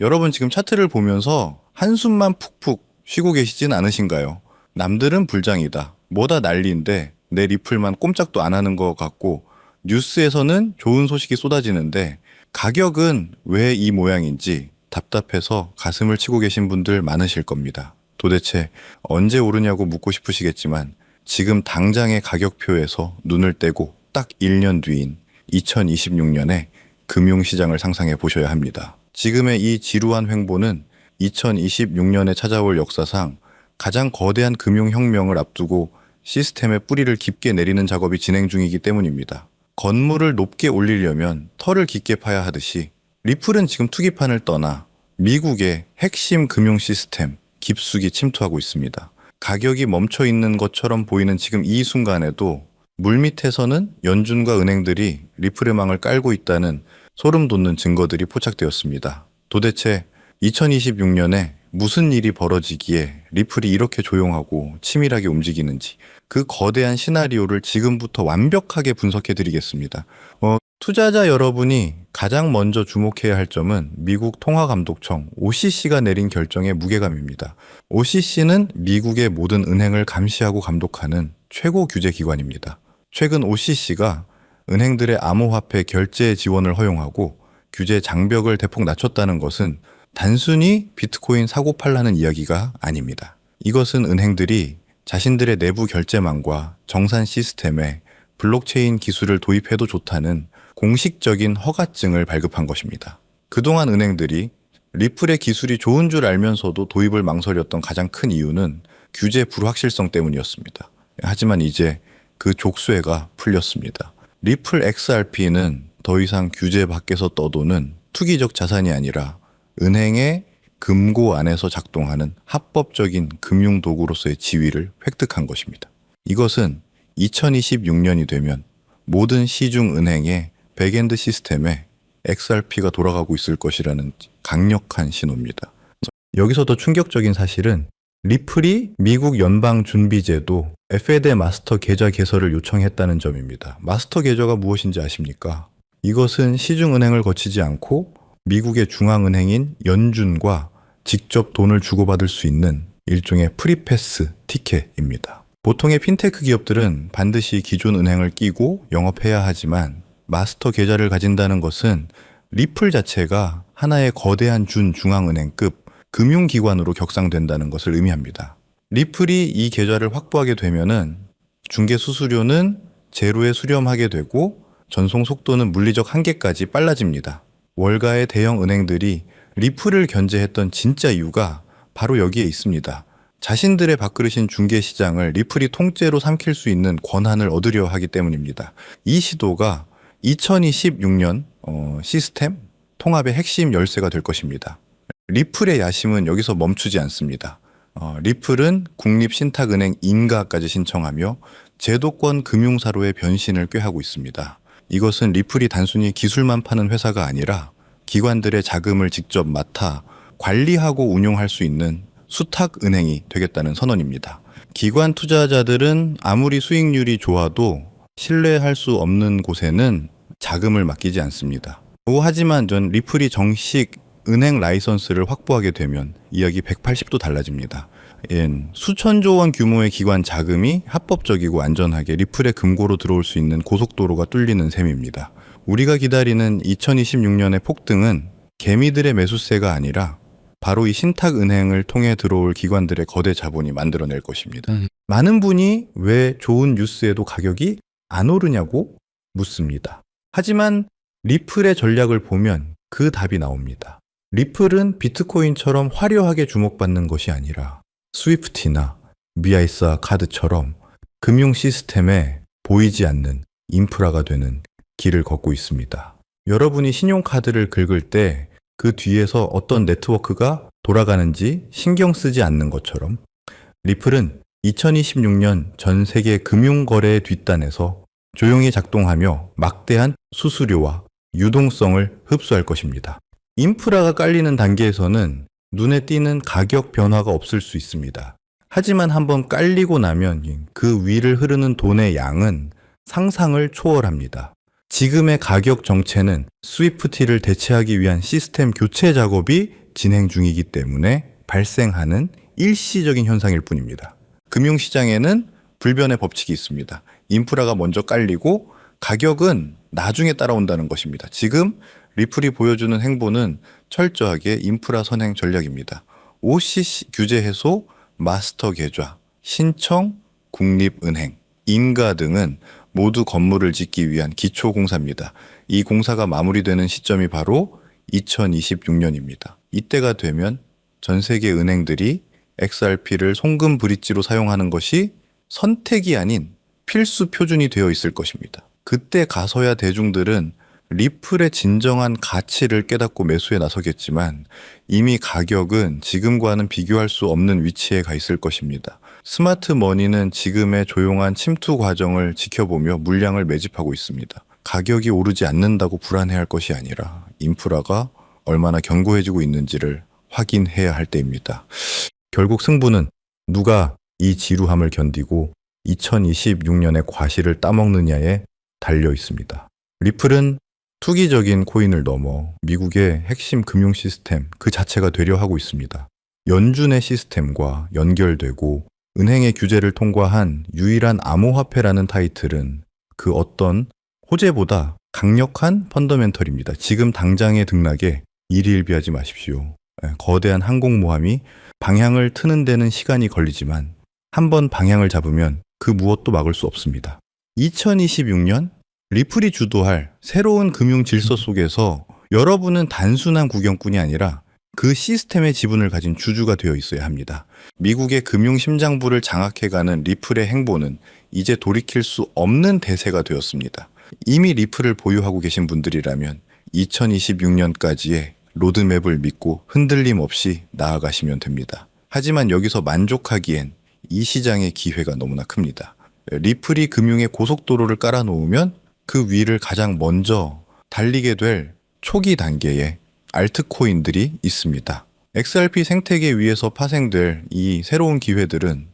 여러분 지금 차트를 보면서 한숨만 푹푹 쉬고 계시진 않으신가요? 남들은 불장이다. 뭐다 난리인데 내 리플만 꼼짝도 안 하는 것 같고 뉴스에서는 좋은 소식이 쏟아지는데 가격은 왜 이 모양인지 답답해서 가슴을 치고 계신 분들 많으실 겁니다. 도대체 언제 오르냐고 묻고 싶으시겠지만 지금 당장의 가격표에서 눈을 떼고 딱 1년 뒤인 2026년에 금융시장을 상상해 보셔야 합니다. 지금의 이 지루한 횡보는 2026년에 찾아올 역사상 가장 거대한 금융혁명을 앞두고 시스템의 뿌리를 깊게 내리는 작업이 진행 중이기 때문입니다. 건물을 높게 올리려면 털을 깊게 파야 하듯이 리플은 지금 투기판을 떠나 미국의 핵심 금융 시스템 깊숙이 침투하고 있습니다. 가격이 멈춰 있는 것처럼 보이는 지금 이 순간에도 물밑에서는 연준과 은행들이 리플의 망을 깔고 있다는 소름 돋는 증거들이 포착되었습니다. 도대체 2026년에 무슨 일이 벌어지기에 리플이 이렇게 조용하고 치밀하게 움직이는지 그 거대한 시나리오를 지금부터 완벽하게 분석해 드리겠습니다. 투자자 여러분이 가장 먼저 주목해야 할 점은 미국 통화감독청 OCC가 내린 결정의 무게감입니다. OCC는 미국의 모든 은행을 감시하고 감독하는 최고 규제 기관입니다. 최근 OCC가 은행들의 암호화폐 결제 지원을 허용하고 규제 장벽을 대폭 낮췄다는 것은 단순히 비트코인 사고 팔라는 이야기가 아닙니다. 이것은 은행들이 자신들의 내부 결제망과 정산 시스템에 블록체인 기술을 도입해도 좋다는 공식적인 허가증을 발급한 것입니다. 그동안 은행들이 리플의 기술이 좋은 줄 알면서도 도입을 망설였던 가장 큰 이유는 규제 불확실성 때문이었습니다. 하지만 이제 그 족쇄가 풀렸습니다. 리플 XRP는 더 이상 규제 밖에서 떠도는 투기적 자산이 아니라 은행의 금고 안에서 작동하는 합법적인 금융도구로서의 지위를 획득한 것입니다. 이것은 2026년이 되면 모든 시중은행의 백엔드 시스템에 XRP가 돌아가고 있을 것이라는 강력한 신호입니다. 여기서 더 충격적인 사실은 리플이 미국 연방준비제도 FED 마스터 계좌 개설을 요청했다는 점입니다. 마스터 계좌가 무엇인지 아십니까? 이것은 시중은행을 거치지 않고 미국의 중앙은행인 연준과 직접 돈을 주고받을 수 있는 일종의 프리패스 티켓입니다. 보통의 핀테크 기업들은 반드시 기존 은행을 끼고 영업해야 하지만 마스터 계좌를 가진다는 것은 리플 자체가 하나의 거대한 준중앙은행급 금융기관으로 격상된다는 것을 의미합니다. 리플이 이 계좌를 확보하게 되면은 중개 수수료는 제로에 수렴하게 되고 전송 속도는 물리적 한계까지 빨라집니다. 월가의 대형 은행들이 리플을 견제했던 진짜 이유가 바로 여기에 있습니다. 자신들의 밥그릇인 중개시장을 리플이 통째로 삼킬 수 있는 권한을 얻으려 하기 때문입니다. 이 시도가 2026년 시스템 통합의 핵심 열쇠가 될 것입니다. 리플의 야심은 여기서 멈추지 않습니다. 리플은 국립신탁은행 인가까지 신청하며 제도권 금융사로의 변신을 꾀하고 있습니다. 이것은 리플이 단순히 기술만 파는 회사가 아니라 기관들의 자금을 직접 맡아 관리하고 운용할 수 있는 수탁은행이 되겠다는 선언입니다. 기관 투자자들은 아무리 수익률이 좋아도 신뢰할 수 없는 곳에는 자금을 맡기지 않습니다. 하지만 리플이 정식 은행 라이선스를 확보하게 되면 이야기 180도 달라집니다. 수천조 원 규모의 기관 자금이 합법적이고 안전하게 리플의 금고로 들어올 수 있는 고속도로가 뚫리는 셈입니다. 우리가 기다리는 2026년의 폭등은 개미들의 매수세가 아니라 바로 이 신탁은행을 통해 들어올 기관들의 거대 자본이 만들어낼 것입니다. 많은 분이 왜 좋은 뉴스에도 가격이 안 오르냐고 묻습니다. 하지만 리플의 전략을 보면 그 답이 나옵니다. 리플은 비트코인처럼 화려하게 주목받는 것이 아니라 스위프트나 미아이사 카드처럼 금융 시스템에 보이지 않는 인프라가 되는 길을 걷고 있습니다. 여러분이 신용카드를 긁을 때 그 뒤에서 어떤 네트워크가 돌아가는지 신경 쓰지 않는 것처럼 리플은 2026년 전 세계 금융거래의 뒷단에서 조용히 작동하며 막대한 수수료와 유동성을 흡수할 것입니다. 인프라가 깔리는 단계에서는 눈에 띄는 가격 변화가 없을 수 있습니다. 하지만 한번 깔리고 나면 그 위를 흐르는 돈의 양은 상상을 초월합니다. 지금의 가격 정체는 스위프티를 대체하기 위한 시스템 교체 작업이 진행 중이기 때문에 발생하는 일시적인 현상일 뿐입니다. 금융시장에는 불변의 법칙이 있습니다. 인프라가 먼저 깔리고 가격은 나중에 따라온다는 것입니다. 지금 리플이 보여주는 행보는 철저하게 인프라 선행 전략입니다. OCC 규제 해소, 마스터 계좌, 신청, 국립은행, 인가 등은 모두 건물을 짓기 위한 기초공사입니다. 이 공사가 마무리되는 시점이 바로 2026년입니다. 이때가 되면 전 세계 은행들이 XRP를 송금 브릿지로 사용하는 것이 선택이 아닌 필수 표준이 되어 있을 것입니다. 그때 가서야 대중들은 리플의 진정한 가치를 깨닫고 매수에 나서겠지만 이미 가격은 지금과는 비교할 수 없는 위치에 가 있을 것입니다. 스마트 머니는 지금의 조용한 침투 과정을 지켜보며 물량을 매집하고 있습니다. 가격이 오르지 않는다고 불안해할 것이 아니라 인프라가 얼마나 견고해지고 있는지를 확인해야 할 때입니다. 결국 승부는 누가 이 지루함을 견디고 2026년의 과실을 따먹느냐에 달려 있습니다. 리플은 투기적인 코인을 넘어 미국의 핵심 금융 시스템 그 자체가 되려 하고 있습니다. 연준의 시스템과 연결되고 은행의 규제를 통과한 유일한 암호화폐라는 타이틀은 그 어떤 호재보다 강력한 펀더멘털입니다. 지금 당장의 등락에 일희일비하지 마십시오. 거대한 항공모함이 방향을 트는 데는 시간이 걸리지만 한번 방향을 잡으면 그 무엇도 막을 수 없습니다. 2026년 리플이 주도할 새로운 금융 질서 속에서 여러분은 단순한 구경꾼이 아니라 그 시스템의 지분을 가진 주주가 되어 있어야 합니다. 미국의 금융 심장부를 장악해가는 리플의 행보는 이제 돌이킬 수 없는 대세가 되었습니다. 이미 리플을 보유하고 계신 분들이라면 2026년까지의 로드맵을 믿고 흔들림 없이 나아가시면 됩니다. 하지만 여기서 만족하기엔 이 시장의 기회가 너무나 큽니다. 리플이 금융의 고속도로를 깔아놓으면 그 위를 가장 먼저 달리게 될 초기 단계의 알트코인들이 있습니다. XRP 생태계 위에서 파생될 이 새로운 기회들은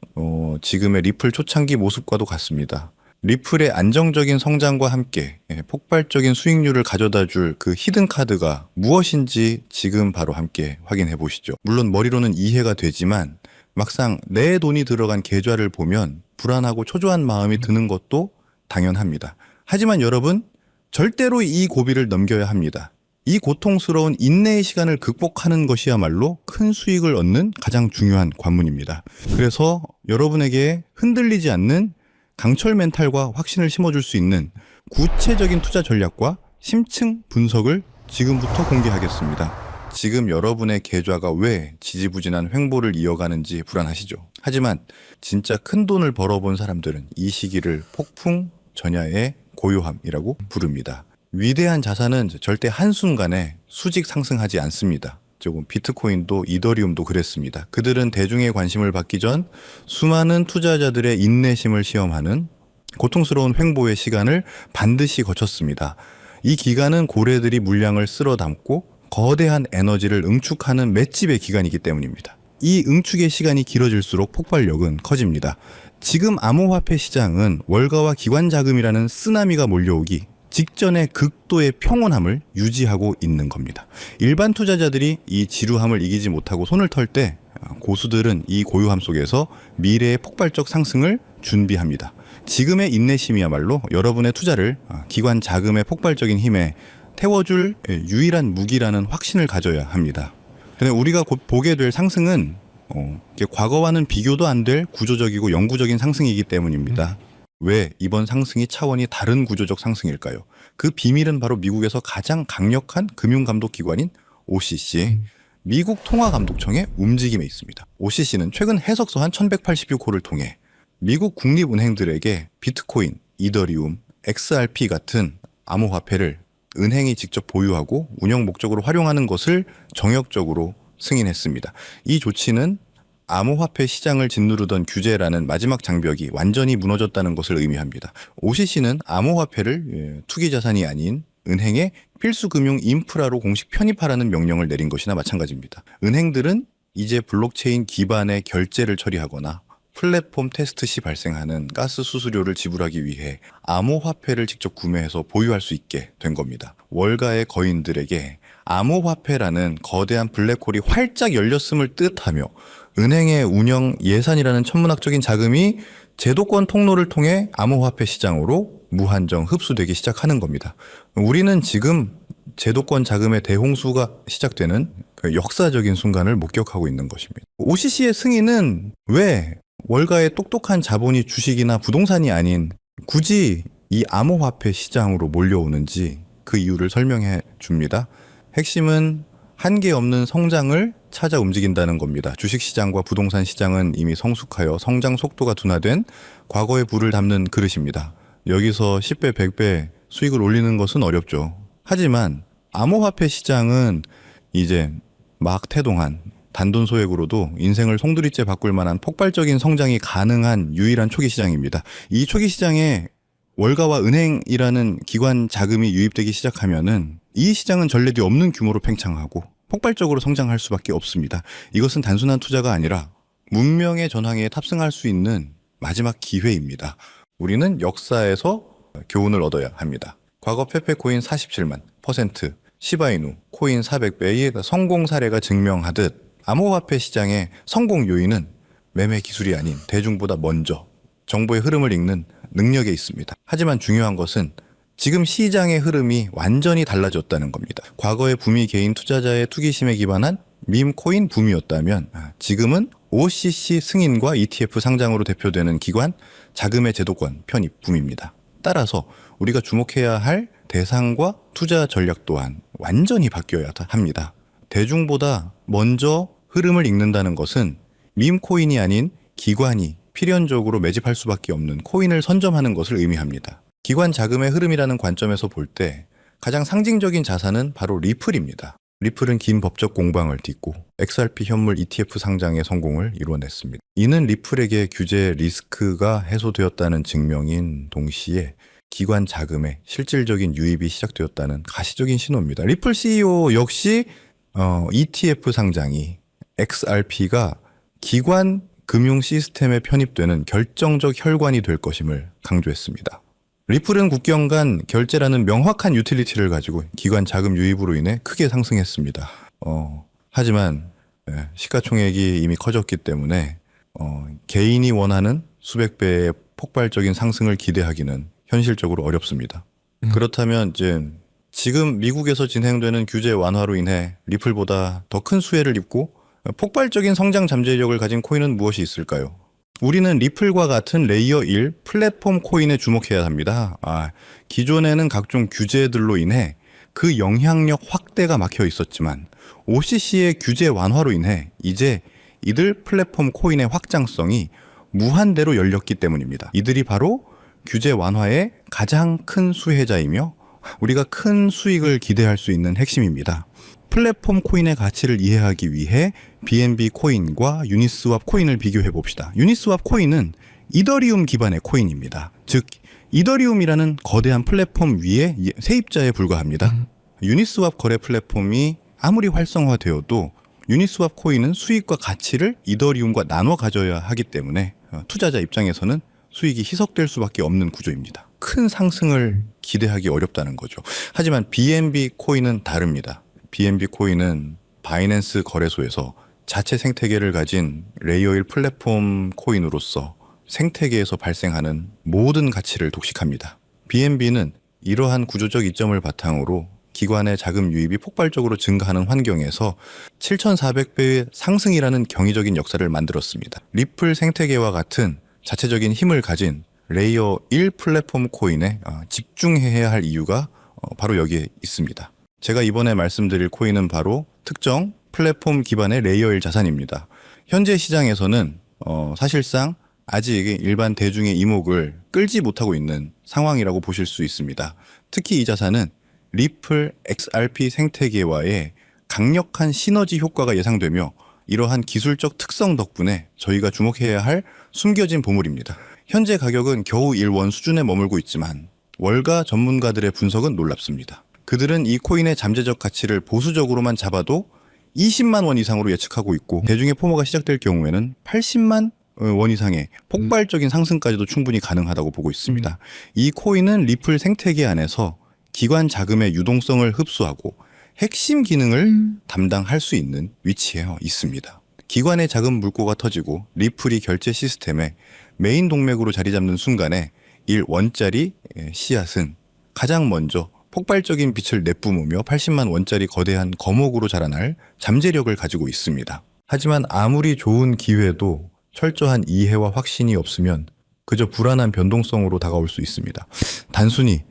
지금의 리플 초창기 모습과도 같습니다. 리플의 안정적인 성장과 함께 폭발적인 수익률을 가져다 줄 그 히든 카드가 무엇인지 지금 바로 함께 확인해 보시죠. 물론 머리로는 이해가 되지만 막상 내 돈이 들어간 계좌를 보면 불안하고 초조한 마음이 드는 것도 당연합니다. 하지만 여러분, 절대로 이 고비를 넘겨야 합니다. 이 고통스러운 인내의 시간을 극복하는 것이야말로 큰 수익을 얻는 가장 중요한 관문입니다. 그래서 여러분에게 흔들리지 않는 강철 멘탈과 확신을 심어줄 수 있는 구체적인 투자 전략과 심층 분석을 지금부터 공개하겠습니다. 지금 여러분의 계좌가 왜 지지부진한 횡보를 이어가는지 불안하시죠? 하지만 진짜 큰 돈을 벌어본 사람들은 이 시기를 폭풍 전야의 고요함이라고 부릅니다. 위대한 자산은 절대 한순간에 수직 상승하지 않습니다. 조금 비트코인도 이더리움도 그랬습니다. 그들은 대중의 관심을 받기 전 수많은 투자자들의 인내심을 시험하는 고통스러운 횡보의 시간을 반드시 거쳤습니다. 이 기간은 고래들이 물량을 쓸어 담고 거대한 에너지를 응축하는 맷집의 기간이기 때문입니다. 이 응축의 시간이 길어질수록 폭발력은 커집니다. 지금 암호화폐 시장은 월가와 기관 자금이라는 쓰나미가 몰려오기 직전의 극도의 평온함을 유지하고 있는 겁니다. 일반 투자자들이 이 지루함을 이기지 못하고 손을 털 때 고수들은 이 고요함 속에서 미래의 폭발적 상승을 준비합니다. 지금의 인내심이야말로 여러분의 투자를 기관 자금의 폭발적인 힘에 태워줄 유일한 무기라는 확신을 가져야 합니다. 근데 우리가 곧 보게 될 상승은 과거와는 비교도 안 될 구조적이고 영구적인 상승이기 때문입니다. 왜 이번 상승이 차원이 다른 구조적 상승일까요? 그 비밀은 바로 미국에서 가장 강력한 금융감독기관인 OCC, 미국 통화감독청의 움직임에 있습니다. OCC는 최근 해석서 한 1186호를 통해 미국 국립은행들에게 비트코인, 이더리움, XRP 같은 암호화폐를 은행이 직접 보유하고 운영 목적으로 활용하는 것을 정역적으로 승인했습니다. 이 조치는 암호화폐 시장을 짓누르던 규제라는 마지막 장벽이 완전히 무너졌다는 것을 의미합니다. OCC는 암호화폐를 투기 자산이 아닌 은행의 필수 금융 인프라로 공식 편입하라는 명령을 내린 것이나 마찬가지입니다. 은행들은 이제 블록체인 기반의 결제를 처리하거나 플랫폼 테스트 시 발생하는 가스 수수료를 지불하기 위해 암호화폐를 직접 구매해서 보유할 수 있게 된 겁니다. 월가의 거인들에게 암호화폐라는 거대한 블랙홀이 활짝 열렸음을 뜻하며 은행의 운영 예산이라는 천문학적인 자금이 제도권 통로를 통해 암호화폐 시장으로 무한정 흡수되기 시작하는 겁니다. 우리는 지금 제도권 자금의 대홍수가 시작되는 그 역사적인 순간을 목격하고 있는 것입니다. OCC의 승인은 왜 월가의 똑똑한 자본이 주식이나 부동산이 아닌 굳이 이 암호화폐 시장으로 몰려오는지 그 이유를 설명해 줍니다. 핵심은 한계 없는 성장을 찾아 움직인다는 겁니다. 주식시장과 부동산 시장은 이미 성숙하여 성장 속도가 둔화된 과거의 불을 담는 그릇입니다. 여기서 10배, 100배 수익을 올리는 것은 어렵죠. 하지만 암호화폐 시장은 이제 막 태동한 단돈 소액으로도 인생을 송두리째 바꿀 만한 폭발적인 성장이 가능한 유일한 초기 시장입니다. 이 초기 시장에 월가와 은행이라는 기관 자금이 유입되기 시작하면은 이 시장은 전례 없는 규모로 팽창하고 폭발적으로 성장할 수밖에 없습니다. 이것은 단순한 투자가 아니라 문명의 전황에 탑승할 수 있는 마지막 기회입니다. 우리는 역사에서 교훈을 얻어야 합니다. 과거 페페 코인 47만 %, 시바이누 코인 400배의 성공 사례가 증명하듯 암호화폐 시장의 성공 요인은 매매 기술이 아닌 대중보다 먼저 정보의 흐름을 읽는 능력에 있습니다. 하지만 중요한 것은 지금 시장의 흐름이 완전히 달라졌다는 겁니다. 과거의 붐이 개인 투자자의 투기심에 기반한 밈 코인 붐이었다면 지금은 OCC 승인과 ETF 상장으로 대표되는 기관 자금의 제도권 편입 붐입니다. 따라서 우리가 주목해야 할 대상과 투자 전략 또한 완전히 바뀌어야 합니다. 대중보다 먼저 흐름을 읽는다는 것은 밈 코인이 아닌 기관이 필연적으로 매집할 수밖에 없는 코인을 선점하는 것을 의미합니다. 기관 자금의 흐름이라는 관점에서 볼 때 가장 상징적인 자산은 바로 리플입니다. 리플은 긴 법적 공방을 딛고 XRP 현물 ETF 상장의 성공을 이뤄냈습니다. 이는 리플에게 규제 리스크가 해소되었다는 증명인 동시에 기관 자금의 실질적인 유입이 시작되었다는 가시적인 신호입니다. 리플 CEO 역시 ETF 상장이 XRP가 기관 금융 시스템에 편입되는 결정적 혈관이 될 것임을 강조했습니다. 리플은 국경 간 결제라는 명확한 유틸리티를 가지고 기관 자금 유입으로 인해 크게 상승했습니다. 하지만 시가총액이 이미 커졌기 때문에 개인이 원하는 수백 배의 폭발적인 상승을 기대하기는 현실적으로 어렵습니다. 그렇다면 이제 지금 미국에서 진행되는 규제 완화로 인해 리플보다 더 큰 수혜를 입고 폭발적인 성장 잠재력을 가진 코인은 무엇이 있을까요? 우리는 리플과 같은 레이어 1 플랫폼 코인에 주목해야 합니다. 기존에는 각종 규제들로 인해 그 영향력 확대가 막혀 있었지만 OCC의 규제 완화로 인해 이제 이들 플랫폼 코인의 확장성이 무한대로 열렸기 때문입니다. 이들이 바로 규제 완화의 가장 큰 수혜자이며 우리가 큰 수익을 기대할 수 있는 핵심입니다. 플랫폼 코인의 가치를 이해하기 위해 BNB 코인과 유니스왑 코인을 비교해 봅시다. 유니스왑 코인은 이더리움 기반의 코인입니다. 즉 이더리움이라는 거대한 플랫폼 위에 세입자에 불과합니다. 유니스왑 거래 플랫폼이 아무리 활성화되어도 유니스왑 코인은 수익과 가치를 이더리움과 나눠 가져야 하기 때문에 투자자 입장에서는 수익이 희석될 수밖에 없는 구조입니다. 큰 상승을 기대하기 어렵다는 거죠. 하지만 BNB 코인은 다릅니다. BNB 코인은 바이낸스 거래소에서 자체 생태계를 가진 레이어 1 플랫폼 코인으로서 생태계에서 발생하는 모든 가치를 독식합니다. BNB는 이러한 구조적 이점을 바탕으로 기관의 자금 유입이 폭발적으로 증가하는 환경에서 7,400배의 상승이라는 경이적인 역사를 만들었습니다. 리플 생태계와 같은 자체적인 힘을 가진 레이어 1 플랫폼 코인에 집중해야 할 이유가 바로 여기에 있습니다. 제가 이번에 말씀드릴 코인은 바로 특정 플랫폼 기반의 레이어 1 자산입니다. 현재 시장에서는 사실상 아직 일반 대중의 이목을 끌지 못하고 있는 상황이라고 보실 수 있습니다. 특히 이 자산은 리플 XRP 생태계와의 강력한 시너지 효과가 예상되며 이러한 기술적 특성 덕분에 저희가 주목해야 할 숨겨진 보물입니다. 현재 가격은 겨우 1원 수준에 머물고 있지만 월가 전문가들의 분석은 놀랍습니다. 그들은 이 코인의 잠재적 가치를 보수적으로만 잡아도 20만 원 이상으로 예측하고 있고 대중의 포모가 시작될 경우에는 80만 원 이상의 폭발적인 상승까지도 충분히 가능하다고 보고 있습니다. 이 코인은 리플 생태계 안에서 기관 자금의 유동성을 흡수하고 핵심 기능을 담당할 수 있는 위치에 있습니다. 기관의 작은 물꼬가 터지고 리플이 결제 시스템에 메인 동맥으로 자리 잡는 순간에 1원짜리 씨앗은 가장 먼저 폭발적인 빛을 내뿜으며 80만 원짜리 거대한 거목으로 자라날 잠재력을 가지고 있습니다. 하지만 아무리 좋은 기회도 철저한 이해와 확신이 없으면 그저 불안한 변동성으로 다가올 수 있습니다. 단순히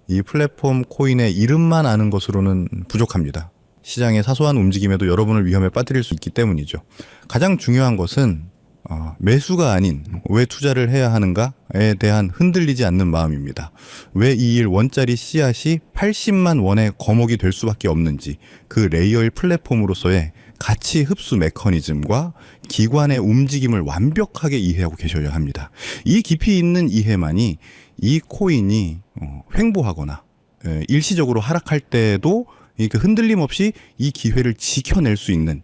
이 플랫폼 코인의 이름만 아는 것으로는 부족합니다. 시장의 사소한 움직임에도 여러분을 위험에 빠뜨릴 수 있기 때문이죠. 가장 중요한 것은 매수가 아닌 왜 투자를 해야 하는가에 대한 흔들리지 않는 마음입니다. 왜 21원짜리 씨앗이 80만 원의 거목이 될 수밖에 없는지 그 레이어의 플랫폼으로서의 가치 흡수 메커니즘과 기관의 움직임을 완벽하게 이해하고 계셔야 합니다. 이 깊이 있는 이해만이 이 코인이 횡보하거나 일시적으로 하락할 때도 그 흔들림 없이 이 기회를 지켜낼 수 있는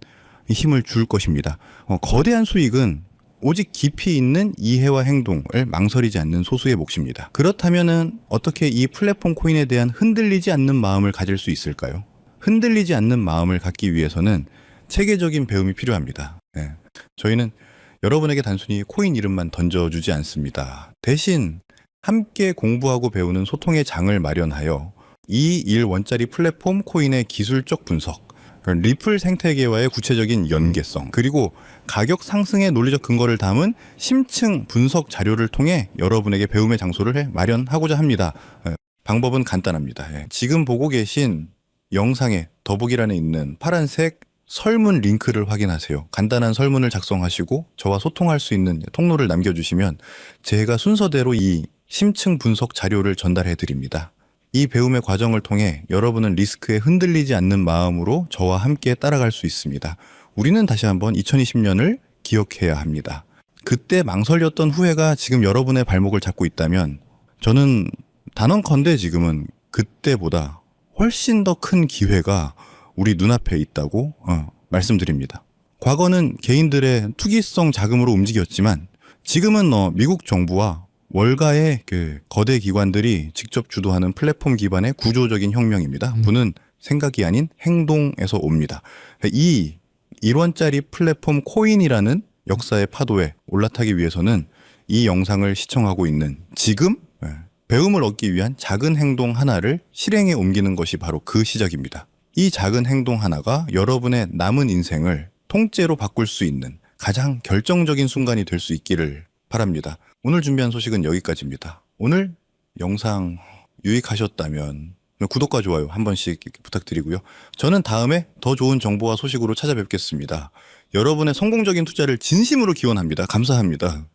힘을 줄 것입니다. 거대한 수익은 오직 깊이 있는 이해와 행동을 망설이지 않는 소수의 몫입니다. 그렇다면은 어떻게 이 플랫폼 코인에 대한 흔들리지 않는 마음을 가질 수 있을까요? 흔들리지 않는 마음을 갖기 위해서는 체계적인 배움이 필요합니다. 저희는 여러분에게 단순히 코인 이름만 던져주지 않습니다. 대신 함께 공부하고 배우는 소통의 장을 마련하여 이 1원짜리 플랫폼 코인의 기술적 분석, 리플 생태계와의 구체적인 연계성, 그리고 가격 상승의 논리적 근거를 담은 심층 분석 자료를 통해 여러분에게 배움의 장소를 마련하고자 합니다. 방법은 간단합니다. 지금 보고 계신 영상의 더보기란에 있는 파란색 설문 링크를 확인하세요. 간단한 설문을 작성하시고 저와 소통할 수 있는 통로를 남겨주시면 제가 순서대로 이 심층 분석 자료를 전달해 드립니다. 이 배움의 과정을 통해 여러분은 리스크에 흔들리지 않는 마음으로 저와 함께 따라갈 수 있습니다. 우리는 다시 한번 2020년을 기억해야 합니다. 그때 망설였던 후회가 지금 여러분의 발목을 잡고 있다면 저는 단언컨대 지금은 그때보다 훨씬 더 큰 기회가 우리 눈앞에 있다고 말씀드립니다. 과거는 개인들의 투기성 자금으로 움직였지만 지금은 미국 정부와 월가의 그 거대 기관들이 직접 주도하는 플랫폼 기반의 구조적인 혁명입니다. 부는 생각이 아닌 행동에서 옵니다. 이 1원짜리 플랫폼 코인이라는 역사의 파도에 올라타기 위해서는 이 영상을 시청하고 있는 지금 배움을 얻기 위한 작은 행동 하나를 실행에 옮기는 것이 바로 그 시작입니다. 이 작은 행동 하나가 여러분의 남은 인생을 통째로 바꿀 수 있는 가장 결정적인 순간이 될 수 있기를 바랍니다. 오늘 준비한 소식은 여기까지입니다. 오늘 영상 유익하셨다면 구독과 좋아요 한 번씩 부탁드리고요. 저는 다음에 더 좋은 정보와 소식으로 찾아뵙겠습니다. 여러분의 성공적인 투자를 진심으로 기원합니다. 감사합니다.